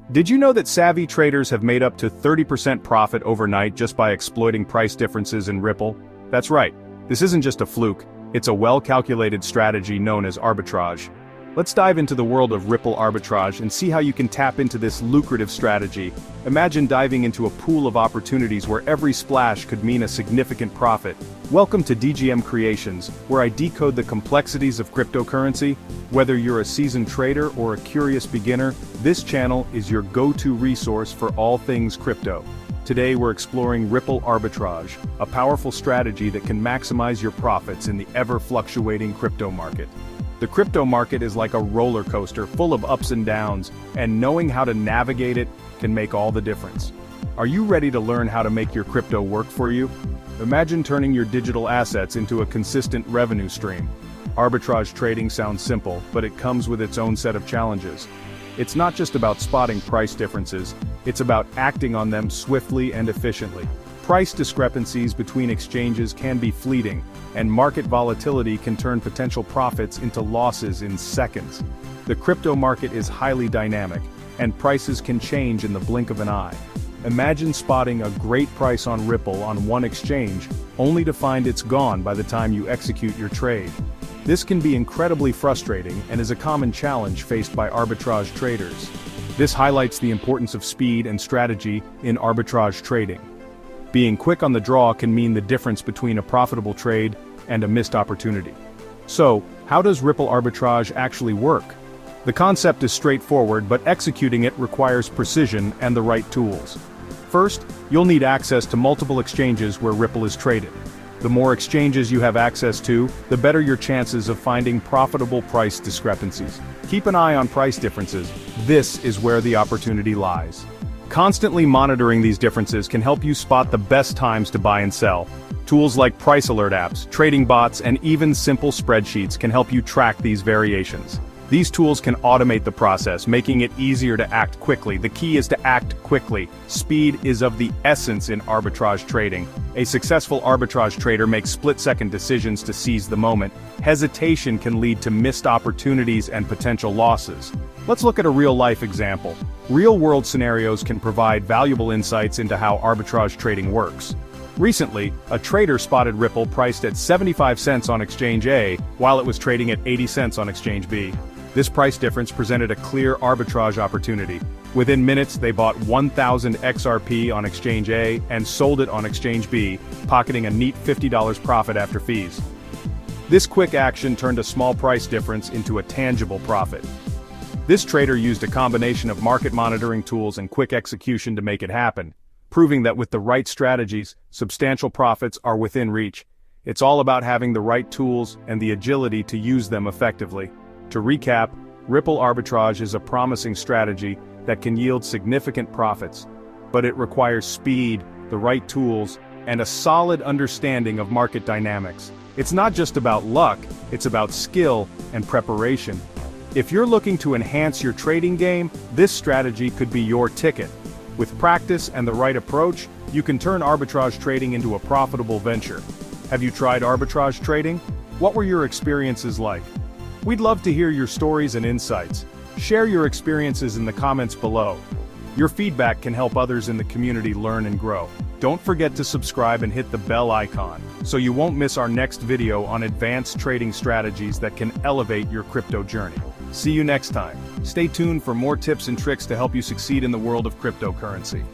Did you know that savvy traders have made up to 30% profit overnight just by exploiting price differences in Ripple? That's right. This isn't just a fluke, it's a well-calculated strategy known as arbitrage. Let's dive into the world of Ripple arbitrage and see how you can tap into this lucrative strategy. Imagine diving into a pool of opportunities where every splash could mean a significant profit. Welcome to DGM Creations, where I decode the complexities of cryptocurrency. Whether you're a seasoned trader or a curious beginner, this channel is your go-to resource for all things crypto. Today we're exploring Ripple arbitrage, a powerful strategy that can maximize your profits in the ever-fluctuating crypto market. The crypto market is like a roller coaster full of ups and downs, and knowing how to navigate it can make all the difference. Are you ready to learn how to make your crypto work for you? Imagine turning your digital assets into a consistent revenue stream. Arbitrage trading sounds simple, but it comes with its own set of challenges. It's not just about spotting price differences, it's about acting on them swiftly and efficiently. Price discrepancies between exchanges can be fleeting, and market volatility can turn potential profits into losses in seconds. The crypto market is highly dynamic, and prices can change in the blink of an eye. Imagine spotting a great price on Ripple on one exchange, only to find it's gone by the time you execute your trade. This can be incredibly frustrating and is a common challenge faced by arbitrage traders. This highlights the importance of speed and strategy in arbitrage trading. Being quick on the draw can mean the difference between a profitable trade and a missed opportunity. So, how does Ripple arbitrage actually work? The concept is straightforward, but executing it requires precision and the right tools. First, you'll need access to multiple exchanges where Ripple is traded. The more exchanges you have access to, the better your chances of finding profitable price discrepancies. Keep an eye on price differences. This is where the opportunity lies. Constantly monitoring these differences can help you spot the best times to buy and sell. Tools like price alert apps, trading bots, and even simple spreadsheets can help you track these variations. These tools can automate the process, making it easier to act quickly. The key is to act quickly. Speed is of the essence in arbitrage trading. A successful arbitrage trader makes split-second decisions to seize the moment. Hesitation can lead to missed opportunities and potential losses. Let's look at a real-life example. Real-world scenarios can provide valuable insights into how arbitrage trading works. Recently, a trader spotted Ripple priced at 75 cents on exchange A, while it was trading at 80 cents on exchange B. This price difference presented a clear arbitrage opportunity. Within minutes, they bought 1,000 XRP on exchange A and sold it on exchange B, pocketing a neat $50 profit after fees. This quick action turned a small price difference into a tangible profit. This trader used a combination of market monitoring tools and quick execution to make it happen, proving that with the right strategies, substantial profits are within reach. It's all about having the right tools and the agility to use them effectively. To recap, Ripple arbitrage is a promising strategy that can yield significant profits, but it requires speed, the right tools, and a solid understanding of market dynamics. It's not just about luck, it's about skill and preparation. If you're looking to enhance your trading game, this strategy could be your ticket. With practice and the right approach, you can turn arbitrage trading into a profitable venture. Have you tried arbitrage trading? What were your experiences like? We'd love to hear your stories and insights. Share your experiences in the comments below. Your feedback can help others in the community learn and grow. Don't forget to subscribe and hit the bell icon, so you won't miss our next video on advanced trading strategies that can elevate your crypto journey. See you next time. Stay tuned for more tips and tricks to help you succeed in the world of cryptocurrency.